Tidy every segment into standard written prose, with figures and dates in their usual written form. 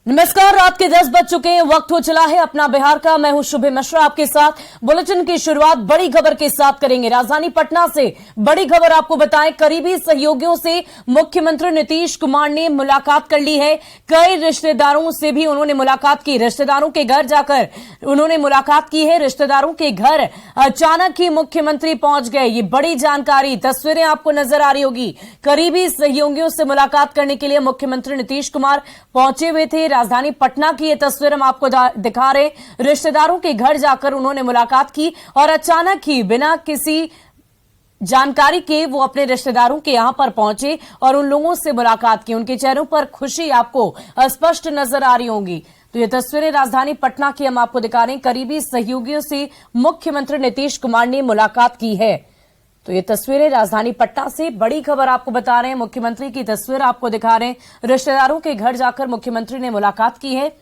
नमस्कार, रात के 10 बज चुके हैं। वक्त हो चला है अपना बिहार का। मैं हूं शुभ मिश्रा आपके साथ। बुलेटिन की शुरुआत बड़ी खबर के साथ करेंगे। राजधानी पटना से बड़ी खबर आपको बताएं, करीबी सहयोगियों से मुख्यमंत्री नीतीश कुमार ने मुलाकात कर ली है। कई रिश्तेदारों से भी उन्होंने मुलाकात की। रिश्तेदारों के घर जाकर उन्होंने मुलाकात की है। रिश्तेदारों के घर अचानक ही मुख्यमंत्री पहुंच गए। ये बड़ी जानकारी, तस्वीरें आपको नजर आ रही होगी। करीबी सहयोगियों से मुलाकात करने के लिए मुख्यमंत्री नीतीश कुमार पहुंचे हुए थे। राजधानी पटना की ये तस्वीर हम आपको दिखा रहे। रिश्तेदारों के घर जाकर उन्होंने मुलाकात की और अचानक ही बिना किसी जानकारी के वो अपने रिश्तेदारों के यहां पर पहुंचे और उन लोगों से मुलाकात की। उनके चेहरों पर खुशी आपको स्पष्ट नजर आ रही होगी। तो ये तस्वीरें राजधानी पटना की हम आपको दिखा रहे हैं। करीबी सहयोगियों से मुख्यमंत्री नीतीश कुमार ने मुलाकात की है। तो ये तस्वीरें राजधानी पटना से बड़ी खबर आपको बता रहे हैं। मुख्यमंत्री की तस्वीर आपको दिखा रहे हैं। रिश्तेदारों के घर जाकर मुख्यमंत्री ने मुलाकात की है।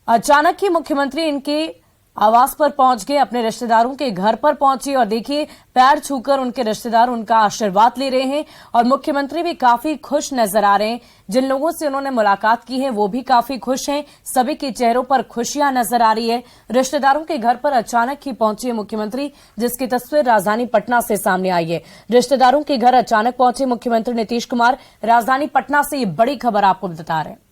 अचानक ही मुख्यमंत्री इनके आवास पर पहुंच गए, अपने रिश्तेदारों के घर पर पहुंचे और देखिए पैर छूकर उनके रिश्तेदार उनका आशीर्वाद ले रहे हैं और मुख्यमंत्री भी काफी खुश नजर आ रहे हैं। जिन लोगों से उन्होंने मुलाकात की है वो भी काफी खुश हैं। सभी के चेहरों पर खुशियां नजर आ रही है। रिश्तेदारों के घर पर अचानक ही पहुंचे मुख्यमंत्री, जिसकी तस्वीर राजधानी पटना से सामने आई है। रिश्तेदारों के घर अचानक पहुंचे मुख्यमंत्री नीतीश कुमार। राजधानी पटना से ये बड़ी खबर आपको बता रहे हैं।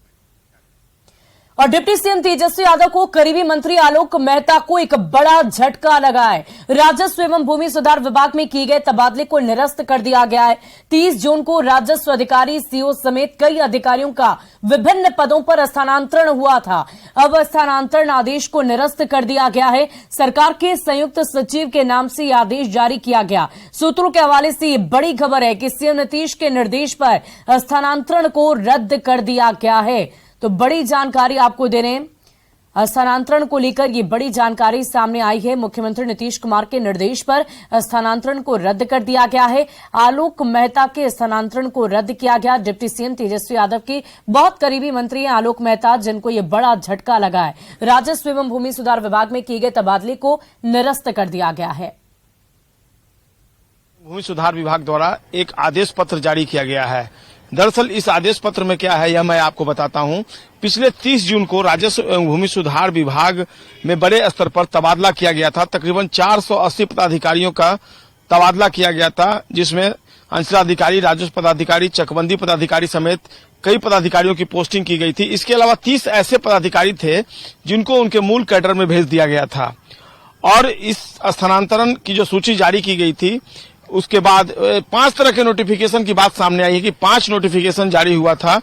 और डिप्टी सीएम तेजस्वी यादव को करीबी मंत्री आलोक मेहता को एक बड़ा झटका लगा है। राजस्व एवं भूमि सुधार विभाग में किए गए तबादले को निरस्त कर दिया गया है। 30 जून को राजस्व अधिकारी, सीओ समेत कई अधिकारियों का विभिन्न पदों पर स्थानांतरण हुआ था। अब स्थानांतरण आदेश को निरस्त कर दिया गया है। सरकार के संयुक्त सचिव के नाम से यह आदेश जारी किया गया। सूत्रों के हवाले से ये बड़ी खबर है कि सीएम नीतीश के निर्देश पर स्थानांतरण को रद्द कर दिया गया है। तो बड़ी जानकारी आपको दे रहे हैं। स्थानांतरण को लेकर ये बड़ी जानकारी सामने आई है। मुख्यमंत्री नीतीश कुमार के निर्देश पर स्थानांतरण को रद्द कर दिया गया है। आलोक मेहता के स्थानांतरण को रद्द किया गया। डिप्टी सीएम तेजस्वी यादव के बहुत करीबी मंत्री हैं आलोक मेहता, जिनको ये बड़ा झटका लगा है। राजस्व एवं भूमि सुधार विभाग में किए गए तबादले को निरस्त कर दिया गया है। भूमि सुधार विभाग द्वारा एक आदेश पत्र जारी किया गया है। दरअसल इस आदेश पत्र में क्या है यह मैं आपको बताता हूं। पिछले 30 जून को राजस्व एवं भूमि सुधार विभाग में बड़े स्तर पर तबादला किया गया था। तकरीबन 480 पदाधिकारियों का तबादला किया गया था, जिसमें अंचलाधिकारी, राजस्व पदाधिकारी, चकबंदी पदाधिकारी समेत कई पदाधिकारियों की पोस्टिंग की गई थी। इसके अलावा 30 ऐसे पदाधिकारी थे जिनको उनके मूल कैडर में भेज दिया गया था। और इस स्थानांतरण की जो सूची जारी की गई थी, उसके बाद 5 तरह के नोटिफिकेशन की बात सामने आई है कि 5 नोटिफिकेशन जारी हुआ था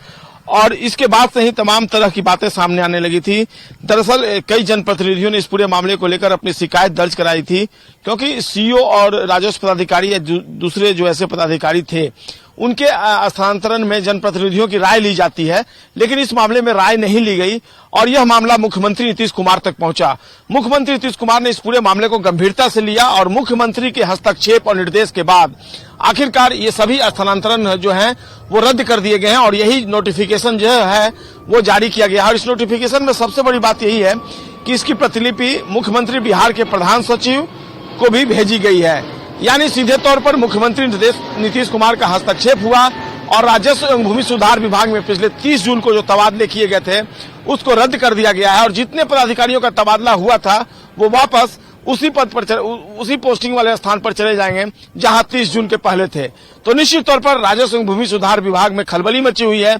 और इसके बाद से ही तमाम तरह की बातें सामने आने लगी थी। दरअसल कई जनप्रतिनिधियों ने इस पूरे मामले को लेकर अपनी शिकायत दर्ज कराई थी, क्योंकि सीईओ और राजस्व पदाधिकारी या दूसरे जो ऐसे पदाधिकारी थे उनके स्थानांतरण में जनप्रतिनिधियों की राय ली जाती है, लेकिन इस मामले में राय नहीं ली गई और यह मामला मुख्यमंत्री नीतीश कुमार तक पहुंचा। मुख्यमंत्री नीतीश कुमार ने इस पूरे मामले को गंभीरता से लिया और मुख्यमंत्री के हस्तक्षेप और निर्देश के बाद आखिरकार ये सभी स्थानांतरण जो हैं वो रद्द कर दिए गए हैं और यही नोटिफिकेशन जो है वो जारी किया गया है। और इस नोटिफिकेशन में सबसे बड़ी बात यही है कि इसकी प्रतिलिपि मुख्यमंत्री बिहार के प्रधान सचिव को भी भेजी गई है। यानी सीधे तौर पर मुख्यमंत्री नीतीश कुमार का हस्तक्षेप हुआ और राजस्व एवं भूमि सुधार विभाग में पिछले 30 जून को जो तबादले किए गए थे उसको रद्द कर दिया गया है और जितने पदाधिकारियों का तबादला हुआ था वो वापस उसी पद पर उसी पोस्टिंग वाले स्थान पर चले जाएंगे जहां 30 जून के पहले थे। तो निश्चित तौर पर राजस्व एवं भूमि सुधार विभाग में खलबली मची हुई है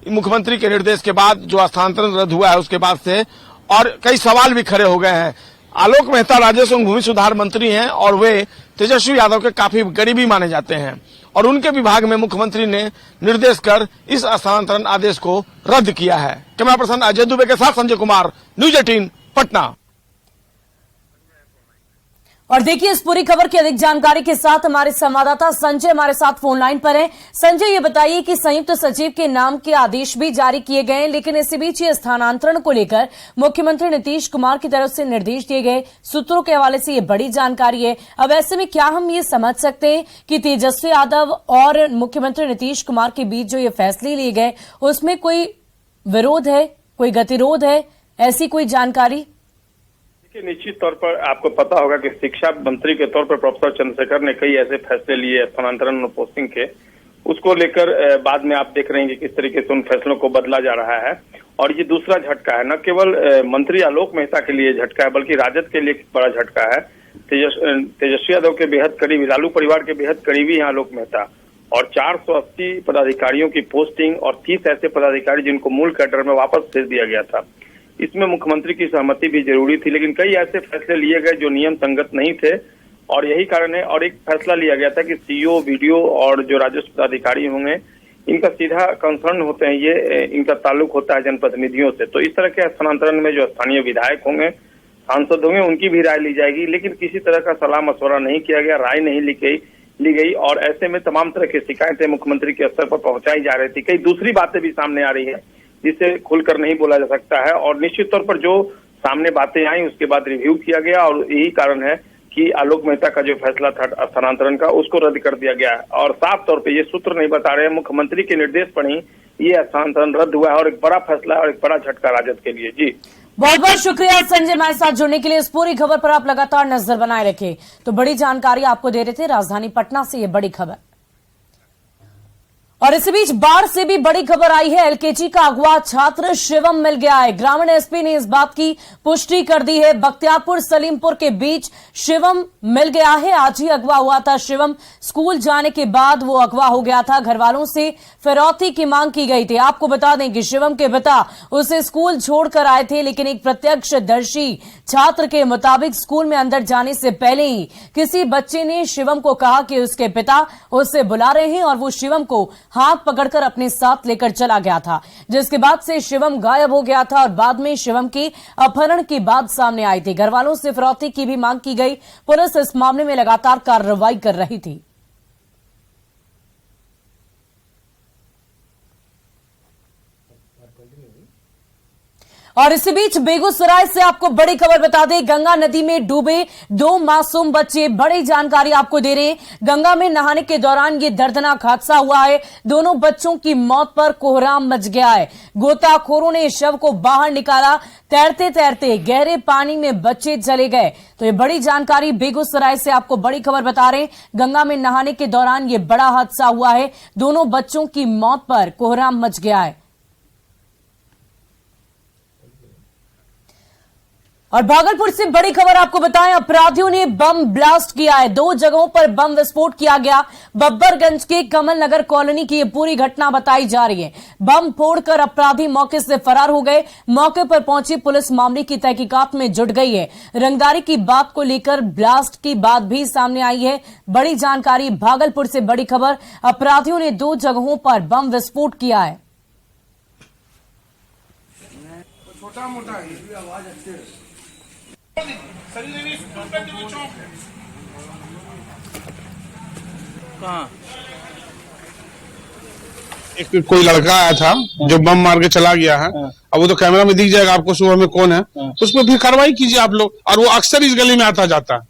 मुख्यमंत्री के निर्देश के बाद जो स्थानांतरण रद्द हुआ है उसके बाद से, और कई सवाल भी खड़े हो गए हैं। आलोक मेहता राजस्व एवं भूमि सुधार मंत्री हैं और वे तेजस्वी यादव के काफी करीबी माने जाते हैं और उनके विभाग में मुख्यमंत्री ने निर्देश कर इस स्थानांतरण आदेश को रद्द किया है। कैमरा पर्सन अजय दुबे के साथ संजय कुमार, न्यूज 18 पटना। और देखिए इस पूरी खबर की अधिक जानकारी के साथ हमारे संवाददाता संजय हमारे साथ फोन लाइन पर हैं। संजय, ये बताइए कि संयुक्त सचिव के नाम के आदेश भी जारी किए गए हैं, लेकिन इसी बीच ये स्थानांतरण को लेकर मुख्यमंत्री नीतीश कुमार की तरफ से निर्देश दिए गए। सूत्रों के हवाले से ये बड़ी जानकारी है। अब ऐसे में क्या हम ये समझ सकते हैं कि तेजस्वी यादव और मुख्यमंत्री नीतीश कुमार के बीच जो ये फैसले लिए गए उसमें कोई विरोध है, कोई गतिरोध है, ऐसी कोई जानकारी? निश्चित तौर पर आपको पता होगा कि शिक्षा मंत्री के तौर पर प्रोफेसर चंद्रशेखर ने कई ऐसे फैसले लिए स्थानांतरण और पोस्टिंग के, उसको लेकर बाद में आप देख रहे हैं कि किस तरीके से उन फैसलों को बदला जा रहा है और ये दूसरा झटका है, न केवल मंत्री आलोक मेहता के लिए झटका है बल्कि राजद के लिए बड़ा झटका है। तेजस्वी यादव के बेहद करीबी, लालू परिवार के बेहद करीबी हैं आलोक मेहता, और 480 पदाधिकारियों की पोस्टिंग और 30 ऐसे पदाधिकारी जिनको मूल कैडर में वापस भेज दिया गया था। इसमें मुख्यमंत्री की सहमति भी जरूरी थी, लेकिन कई ऐसे फैसले लिए गए जो नियम संगत नहीं थे और यही कारण है। और एक फैसला लिया गया था कि सीईओ, बीडीओ और जो राजस्व पदाधिकारी होंगे इनका सीधा कंसर्न होते हैं, ये इनका ताल्लुक होता है जनप्रतिनिधियों से। तो इस तरह के स्थानांतरण में जो स्थानीय विधायक होंगे, सांसद होंगे, उनकी भी राय ली जाएगी, लेकिन किसी तरह का सलाह मशवरा नहीं किया गया, राय नहीं ली गई और ऐसे में तमाम तरह की शिकायतें मुख्यमंत्री के स्तर पर पहुंचाई जा रही थी। कई दूसरी बातें भी सामने आ रही है जिसे खुलकर नहीं बोला जा सकता है और निश्चित तौर पर जो सामने बातें आई उसके बाद रिव्यू किया गया और यही कारण है कि आलोक मेहता का जो फैसला था स्थानांतरण का उसको रद्द कर दिया गया है। और साफ तौर पे ये सूत्र नहीं बता रहे हैं, मुख्यमंत्री के निर्देश पर ही ये स्थानांतरण रद्द हुआ है और एक बड़ा फैसला और एक बड़ा झटका राजद के लिए। जी बहुत बहुत शुक्रिया संजय हमारे साथ जुड़ने के लिए। इस पूरी खबर पर आप लगातार नजर बनाए रखें। तो बड़ी जानकारी आपको दे रहे थे राजधानी पटना से ये बड़ी खबर। और इसी बीच बाढ़ से भी बड़ी खबर आई है। एलकेजी का अगवा छात्र शिवम मिल गया है। ग्रामीण एसपी ने इस बात की पुष्टि कर दी है। बख्तियारपुर सलीमपुर के बीच शिवम मिल गया है। आज ही अगवा हुआ था शिवम। स्कूल जाने के बाद वो अगवा हो गया था। घर वालों से फिरौती की मांग की गई थी। आपको बता दें कि शिवम के पिता उसे स्कूल छोड़कर आए थे, लेकिन एक प्रत्यक्षदर्शी छात्र के मुताबिक स्कूल में अंदर जाने से पहले ही किसी बच्चे ने शिवम को कहा कि उसके पिता उसे बुला रहे हैं और वो शिवम को हाथ पकड़कर अपने साथ लेकर चला गया था, जिसके बाद से शिवम गायब हो गया था और बाद में शिवम के अपहरण की बात सामने आई थी। घरवालों से फिरौती की भी मांग की गई। पुलिस इस मामले में लगातार कार्रवाई कर रही थी। और इसी बीच बेगूसराय से आपको बड़ी खबर बता दें। गंगा नदी में डूबे 2 मासूम बच्चे। बड़ी जानकारी आपको दे रहे हैं। गंगा में नहाने के दौरान ये दर्दनाक हादसा हुआ है। दोनों बच्चों की मौत पर कोहराम मच गया है। गोताखोरों ने शव को बाहर निकाला। तैरते तैरते गहरे पानी में बच्चे चले गए। तो ये बड़ी जानकारी बेगूसराय से आपको बड़ी खबर बता रहे हैं। गंगा में नहाने के दौरान ये बड़ा हादसा हुआ है। दोनों बच्चों की मौत पर कोहराम मच गया है। और भागलपुर से बड़ी खबर आपको बताएं। अपराधियों ने बम ब्लास्ट किया है। 2 जगहों पर बम विस्फोट किया गया। बब्बरगंज के कमल नगर कॉलोनी की ये पूरी घटना बताई जा रही है। बम फोड़कर अपराधी मौके से फरार हो गए। मौके पर पहुंची पुलिस मामले की तहकीकात में जुट गई है। रंगदारी की बात को लेकर ब्लास्ट की बात भी सामने आई है। बड़ी जानकारी भागलपुर से बड़ी खबर। अपराधियों ने 2 जगहों पर बम विस्फोट किया है। छोटा मोटा कहाँ एक कोई लड़का आया था जो बम मार के चला गया है। अब वो तो कैमरा में दिख जाएगा आपको सुबह में कौन है। उस पर भी कार्रवाई कीजिए आप लोग। और वो अक्सर इस गली में आता जाता है,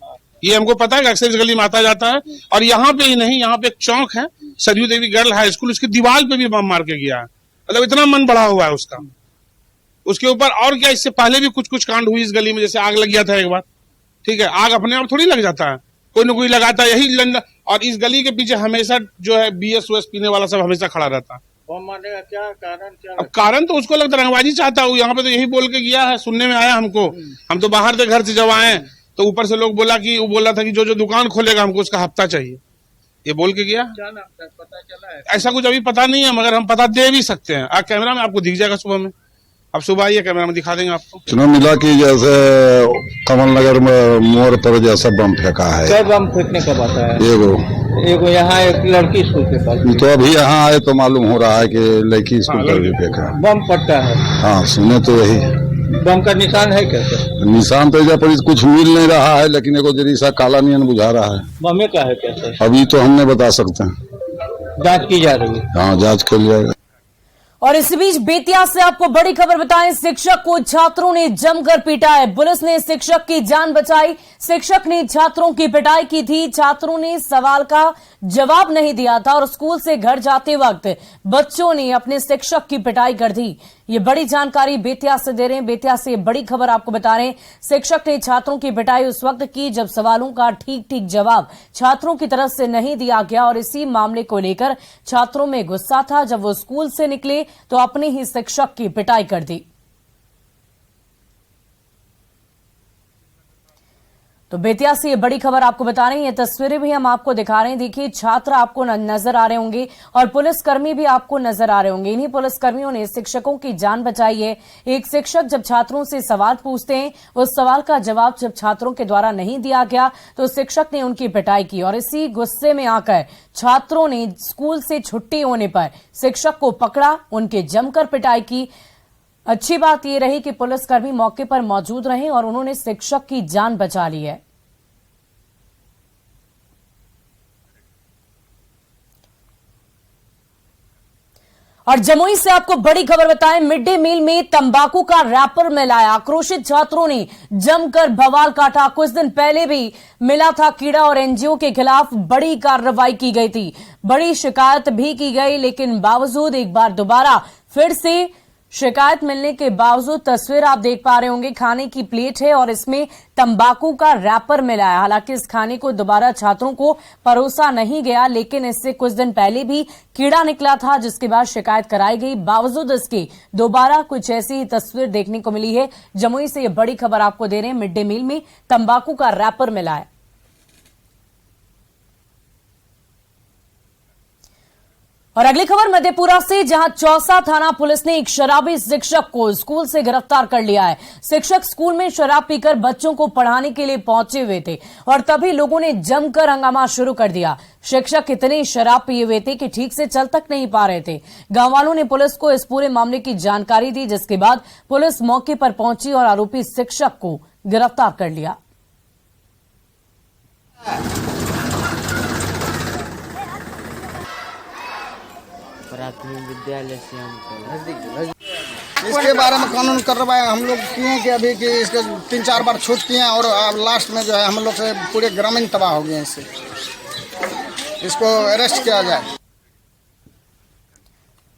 ये हमको पता है कि अक्सर इस गली में आता जाता है। और यहाँ पे ही नहीं, यहाँ पे एक चौक है सरयू देवी गर्ल हाई स्कूल, उसकी दीवार पे भी बम मार के गया है। मतलब इतना मन बढ़ा हुआ है उसका। उसके ऊपर और क्या, इससे पहले भी कुछ कांड हुई इस गली में। जैसे आग लग गया था एक बार, ठीक है, आग अपने आप थोड़ी लग जाता है, कोई न कोई लगाता है। यही और इस गली के पीछे हमेशा जो है BS पीने वाला सब हमेशा खड़ा रहता है। बम मारने का क्या कारण? क्या अब कारण तो उसको लगता रंगबाजी चाहता हूँ। यहाँ पे तो यही बोल के गया है, सुनने में आया हमको। हम तो बाहर थे, घर से जब आए तो ऊपर से लोग बोला कि वो बोल रहा था कि जो दुकान खोलेगा हमको उसका हफ्ता चाहिए, ये बोल के गया। क्या नाम था, पता चला है? ऐसा कुछ अभी पता नहीं है, मगर हम पता दे भी सकते हैं। आज कैमरा में आपको दिख जाएगा सुबह में। अब सुबह आइए, कैमरा में दिखा देंगे आपको। सूचना मिला कि जैसे कमल नगर में मोड़ पर जैसा बम फेंका है। क्या बम फेंकने का बात है? एगो यहाँ एक लड़की स्कूल के पास। तो अभी यहाँ आए तो मालूम हो रहा है कि लड़की स्कूल पर भी फेंका। बम पड़ता है? हाँ, सुने तो यही। बम का निशान है कैसे? निशान तो इधर पर कुछ मिल नहीं रहा है, लेकिन एगो जरीसा काला नियन बुझा रहा है। बमे का है कैसे? अभी तो हम नहीं बता सकते हैं, जांच की जा रही है। हाँ, जांच कर जाएगा। और इस बीच बेतिया से आपको बड़ी खबर बताएं। शिक्षक को छात्रों ने जमकर पीटा है। पुलिस ने शिक्षक की जान बचाई। शिक्षक ने छात्रों की पिटाई की थी। छात्रों ने सवाल का जवाब नहीं दिया था और स्कूल से घर जाते वक्त बच्चों ने अपने शिक्षक की पिटाई कर दी। ये बड़ी जानकारी बेतिया से दे रहे हैं। बेतिया से बड़ी खबर आपको बता रहे हैं। शिक्षक ने छात्रों की पिटाई उस वक्त की जब सवालों का ठीक जवाब छात्रों की तरफ से नहीं दिया गया और इसी मामले को लेकर छात्रों में गुस्सा था। जब वो स्कूल से निकले तो अपने ही शिक्षक की पिटाई कर दी। तो बेतिया से ये बड़ी खबर आपको बता रहे हैं, ये तस्वीरें भी हम आपको दिखा रहे हैं। देखिए, छात्र आपको नजर आ रहे होंगे और पुलिसकर्मी भी आपको नजर आ रहे होंगे। इन्हीं पुलिसकर्मियों ने शिक्षकों की जान बचाई है। एक शिक्षक जब छात्रों से सवाल पूछते हैं, उस सवाल का जवाब जब छात्रों के द्वारा नहीं दिया गया तो शिक्षक ने उनकी पिटाई की और इसी गुस्से में आकर छात्रों ने स्कूल से छुट्टी होने पर शिक्षक को पकड़ा, उनके जमकर पिटाई की। अच्छी बात यह रही कि पुलिसकर्मी मौके पर मौजूद रहे और उन्होंने शिक्षक की जान बचा ली है। और जमुई से आपको बड़ी खबर बताएं, मिड डे मील में तंबाकू का रैपर मिलाया, आक्रोशित छात्रों ने जमकर बवाल काटा। कुछ दिन पहले भी मिला था कीड़ा और एनजीओ के खिलाफ बड़ी कार्रवाई की गई थी, बड़ी शिकायत भी की गई, लेकिन बावजूद एक बार दोबारा फिर से शिकायत मिलने के बावजूद तस्वीर आप देख पा रहे होंगे, खाने की प्लेट है और इसमें तंबाकू का रैपर मिला है। हालांकि इस खाने को दोबारा छात्रों को परोसा नहीं गया, लेकिन इससे कुछ दिन पहले भी कीड़ा निकला था, जिसके बाद शिकायत कराई गई। बावजूद इसके दोबारा कुछ ऐसी ही तस्वीर देखने को मिली है। जमुई से ये बड़ी खबर आपको दे रहे हैं, मिड डे मील में तंबाकू का रैपर मिला है। और अगली खबर मधेपुरा से, जहां चौसा थाना पुलिस ने एक शराबी शिक्षक को स्कूल से गिरफ्तार कर लिया है। शिक्षक स्कूल में शराब पीकर बच्चों को पढ़ाने के लिए पहुंचे हुए थे और तभी लोगों ने जमकर हंगामा शुरू कर दिया। शिक्षक इतने शराब पिए हुए थे कि ठीक से चल तक नहीं पा रहे थे। गांव वालों ने पुलिस को इस पूरे मामले की जानकारी दी, जिसके बाद पुलिस मौके पर पहुंची और आरोपी शिक्षक को गिरफ्तार कर लिया। प्राथमिक विद्यालय से हमको इसके बारे में कानून कार्रवाई हम लोग किए कि अभी कि इसके 3-4 बार छूट किए और लास्ट में जो है हम लोग से पूरे ग्रामीण तबाह हो गए। इससे इसको अरेस्ट किया जाए।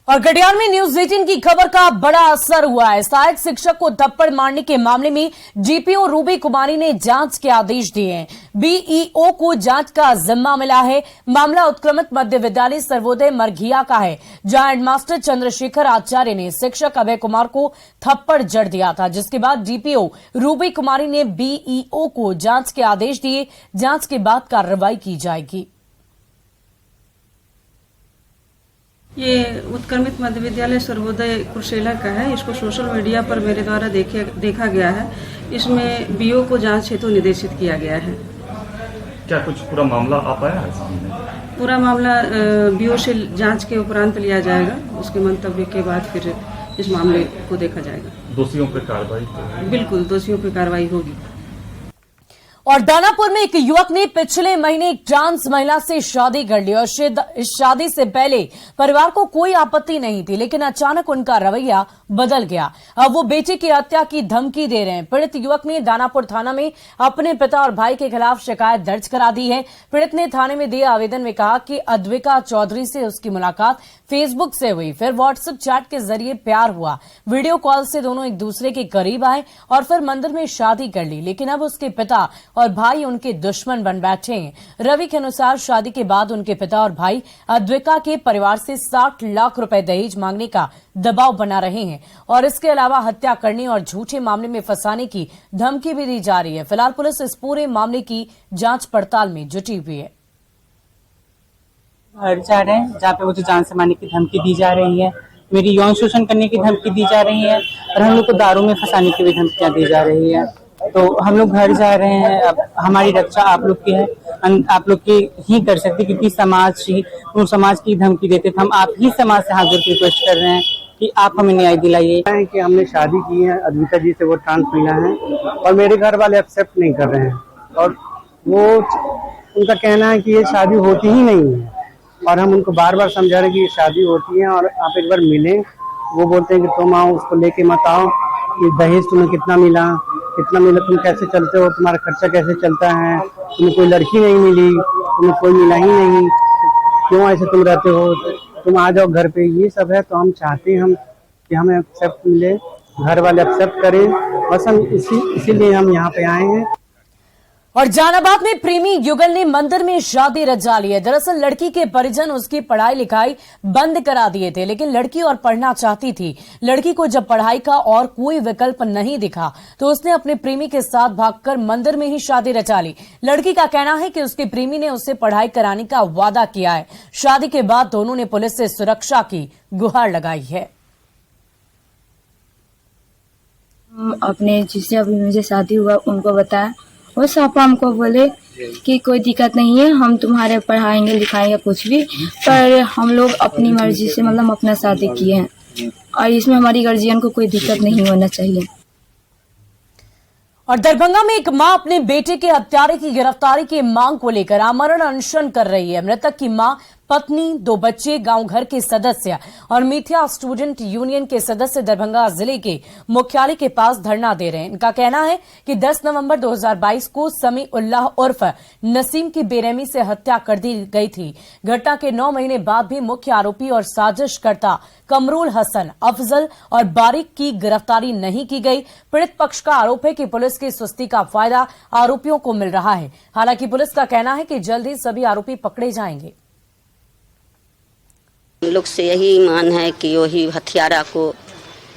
और कटिहार में न्यूज 18 की खबर का बड़ा असर हुआ है। सहायक शिक्षक को थप्पड़ मारने के मामले में जीपीओ रूबी कुमारी ने जांच के आदेश दिए हैं। बीईओ को जांच का जिम्मा मिला है। मामला उत्क्रमित मध्य विद्यालय सर्वोदय मरघिया का है, जहां हेडमास्टर चंद्रशेखर आचार्य ने शिक्षक अभय कुमार को थप्पड़ जड़ दिया था, जिसके बाद जीपीओ रूबी कुमारी ने बीईओ को जांच के आदेश दिए। जांच के बाद कार्रवाई की जाएगी। ये उत्क्रमित मध्य विद्यालय सर्वोदय कुर्सेला का है। इसको सोशल मीडिया पर मेरे द्वारा देखा गया है। इसमें बीओ को जांच हेतु निर्देशित किया गया है। क्या कुछ पूरा मामला आ पाया है सामने? पूरा मामला बीओ से जांच के उपरांत लिया जाएगा। उसके मंतव्य के बाद फिर इस मामले को देखा जाएगा। दोषियों पर कार्रवाई? बिल्कुल, दोषियों पर कार्रवाई होगी। और दानापुर में एक युवक ने पिछले महीने एक ट्रांस महिला से शादी कर ली और इस शादी से पहले परिवार को कोई आपत्ति नहीं थी, लेकिन अचानक उनका रवैया बदल गया। अब वो बेटे की हत्या की धमकी दे रहे हैं। पीड़ित युवक ने दानापुर थाना में अपने पिता और भाई के खिलाफ शिकायत दर्ज करा दी है। पीड़ित ने थाने में दिए आवेदन में कहा कि अद्विका चौधरी से उसकी मुलाकात फेसबुक से हुई, फिर व्हाट्सएप चैट के जरिए प्यार हुआ, वीडियो कॉल से दोनों एक दूसरे के करीब आए और फिर मंदिर में शादी कर ली। लेकिन अब उसके पिता और भाई उनके दुश्मन बन बैठे हैं। रवि के अनुसार शादी के बाद उनके पिता और भाई अद्विका के परिवार से 60 लाख रुपए दहेज मांगने का दबाव बना रहे हैं और इसके अलावा हत्या करने और झूठे मामले में फंसाने की धमकी भी दी जा रही है। फिलहाल पुलिस इस पूरे मामले की जांच पड़ताल में जुटी हुई है। घर जा रहे हैं जहाँ पे मुझे जान से मारने की धमकी दी जा रही है, मेरी यौन शोषण करने की धमकी दी जा रही है और हम लोग को दारू में फंसाने की भी धमकियां दी जा रही है। तो हम लोग घर जा रहे हैं। अब हमारी रक्षा आप लोग की है, आप लोग की ही कर सकते, क्योंकि समाज की धमकी देते थे। हम आप ही समाज से हाथ जोड़ के रिक्वेस्ट कर रहे हैं कि आप हमें न्याय दिलाइए। कि हमने शादी की है अद्विका जी से, वो ट्रांस महिला है और मेरे घर वाले एक्सेप्ट नहीं कर रहे हैं और वो उनका कहना है कि ये शादी होती ही नहीं है और हम उनको बार बार समझा रहे हैं कि ये शादी होती है और आप एक बार मिलें। वो बोलते हैं कि तुम आओ, उसको लेके मत आओ, कि दहेज तुम्हें कितना मिला, तुम कैसे चलते हो, तुम्हारा खर्चा कैसे चलता है, तुम्हें कोई लड़की नहीं मिली, तुम्हें कोई मिला ही नहीं, क्यों ऐसे तुम रहते हो, तुम आ जाओ घर पे। ये सब है। तो हम चाहते हैं कि हमें एक्सेप्ट मिले, घर वाले एक्सेप्ट करें, बस हम इसीलिए हम यहाँ पे आए हैं। और जहानाबाद में प्रेमी युगल ने मंदिर में शादी रचा ली है। दरअसल लड़की के परिजन उसकी पढ़ाई लिखाई बंद करा दिए थे, लेकिन लड़की और पढ़ना चाहती थी। लड़की को जब पढ़ाई का और कोई विकल्प नहीं दिखा तो उसने अपने प्रेमी के साथ भागकर मंदिर में ही शादी रचा ली। लड़की का कहना है कि उसके प्रेमी ने उससे पढ़ाई कराने का वादा किया है। शादी के बाद दोनों ने पुलिस से सुरक्षा की गुहार लगाई है। अपने जिससे अभी मुझे शादी हुआ उनको बताया, वो सापा हमको बोले कि कोई दिक्कत नहीं है, हम तुम्हारे पढ़ाएंगे लिखाएंगे कुछ भी, पर हम लोग अपनी मर्जी से मतलब अपना शादी किए हैं और इसमें हमारी गार्जियन को कोई दिक्कत नहीं होना चाहिए। और दरभंगा में एक मां अपने बेटे के हत्यारे की गिरफ्तारी की मांग को लेकर आमरण अनशन कर रही है। मृतक की मां, पत्नी, 2 बच्चे, गांव घर के सदस्य और मिथिया स्टूडेंट यूनियन के सदस्य दरभंगा जिले के मुख्यालय के पास धरना दे रहे हैं। इनका कहना है कि 10 नवंबर 2022 को समी उल्लाह उर्फ नसीम की बेरहमी से हत्या कर दी गई थी। घटना के 9 महीने बाद भी मुख्य आरोपी और साजिशकर्ता कमरुल हसन, अफजल और बारिक की गिरफ्तारी नहीं की गई। पीड़ित पक्ष का आरोप है कि पुलिस की सुस्ती का फायदा आरोपियों को मिल रहा है। हालांकि पुलिस का कहना है कि जल्द ही सभी आरोपी पकड़े जाएंगे। हम लोग से यही मान है कि वही हत्यारा को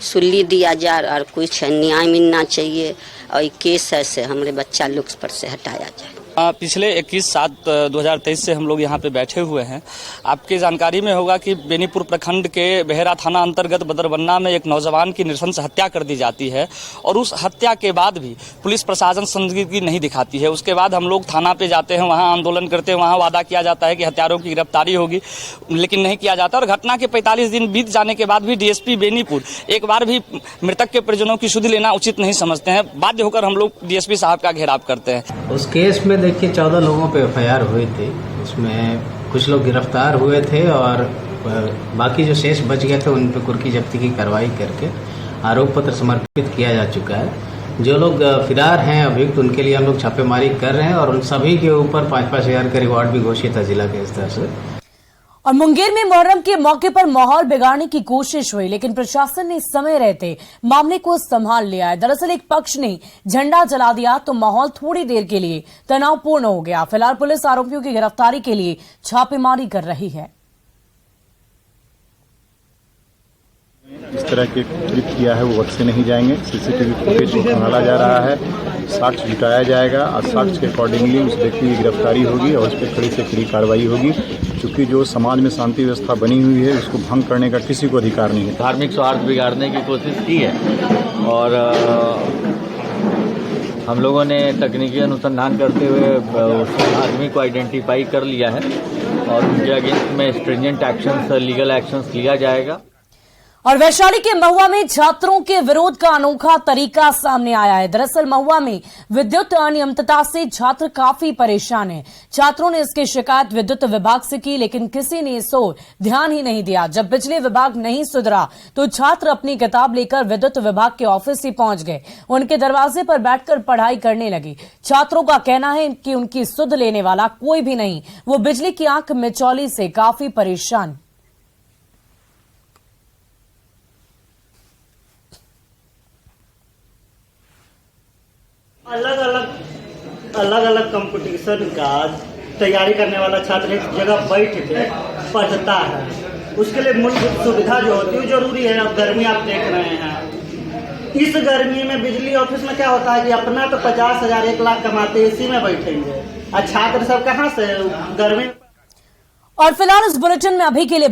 सुल्ली दिया जाए और कुछ न्याय मिलना चाहिए और ये केस ऐसे हमारे बच्चा लोग पर से हटाया जाए। पिछले 21/7/2023 से हम लोग यहाँ पे बैठे हुए हैं। आपकी जानकारी में होगा कि बेनीपुर प्रखंड के बेहरा थाना अंतर्गत बदरबन्ना में एक नौजवान की नृशंस हत्या कर दी जाती है और उस हत्या के बाद भी पुलिस प्रशासन संजीदगी नहीं दिखाती है। उसके बाद हम लोग थाना पे जाते हैं, वहाँ आंदोलन करते हैं, वहाँ वादा किया जाता है कि हत्यारों की गिरफ्तारी होगी, लेकिन नहीं किया जाता। और घटना के 45 दिन बीत जाने के बाद भी डीएसपी बेनीपुर एक बार भी मृतक के परिजनों की सुध लेना उचित नहीं समझते हैं। बाध्य होकर हम लोग डीएसपी साहब का घेराव करते हैं। उस केस में देखिए 14 लोगों पे एफआईआर हुए थे, उसमें कुछ लोग गिरफ्तार हुए थे और बाकी जो शेष बच गए थे उन पे कुर्की जब्ती की कार्रवाई करके आरोप पत्र समर्पित किया जा चुका है। जो लोग फिरार हैं अभियुक्त उनके लिए हम लोग छापेमारी कर रहे हैं और उन सभी के ऊपर 5-5 हजार का रिवॉर्ड भी घोषित है जिला के स्तर से। और मुंगेर में मुहर्रम के मौके पर माहौल बिगाड़ने की कोशिश हुई, लेकिन प्रशासन ने समय रहते मामले को संभाल लिया है। दरअसल एक पक्ष ने झंडा जला दिया तो माहौल थोड़ी देर के लिए तनावपूर्ण हो गया। फिलहाल पुलिस आरोपियों की गिरफ्तारी के लिए छापेमारी कर रही है। इस तरह के कृत्य किया है वो वक्त से नहीं जाएंगे। सीसीटीवी फुटेज को खंगाला जा रहा है, साक्ष्य जुटाया जाएगा और साक्ष्य के अकॉर्डिंगली उस व्यक्ति की गिरफ्तारी होगी और उस पर कड़ी से कड़ी कार्रवाई होगी, क्योंकि जो समाज में शांति व्यवस्था बनी हुई है उसको भंग करने का किसी को अधिकार नहीं है। धार्मिक सौहार्द बिगाड़ने की कोशिश की है और हम लोगों ने तकनीकी अनुसंधान करते हुए उस आदमी को आइडेंटिफाई कर लिया है और उनके अगेंस्ट में स्ट्रिंजेंट एक्शंस, लीगल एक्शंस लिया जाएगा। और वैशाली के महुआ में छात्रों के विरोध का अनोखा तरीका सामने आया है। दरअसल महुआ में विद्युत अनियमितता से छात्र काफी परेशान हैं। छात्रों ने इसकी शिकायत विद्युत विभाग से की, लेकिन किसी ने इस ओर ध्यान ही नहीं दिया। जब बिजली विभाग नहीं सुधरा तो छात्र अपनी किताब लेकर विद्युत विभाग के ऑफिस ही पहुंच गए। उनके दरवाजे पर बैठकर पढ़ाई करने लगी। छात्रों का कहना है कि उनकी सुध लेने वाला कोई भी नहीं। वो बिजली की आंख मिचौली से काफी परेशान। अलग अलग कंपटीशन का तैयारी करने वाला छात्र एक जगह बैठ के पढ़ता है, उसके लिए मूलभूत सुविधा जो होती है जरूरी है। अब गर्मी आप देख रहे हैं, इस गर्मी में बिजली ऑफिस में क्या होता है कि अपना तो 50,000 1 लाख कमाते एसी में बैठेंगे और छात्र सब कहाँ से गर्मी। और फिलहाल इस बुलेटिन में अभी के लिए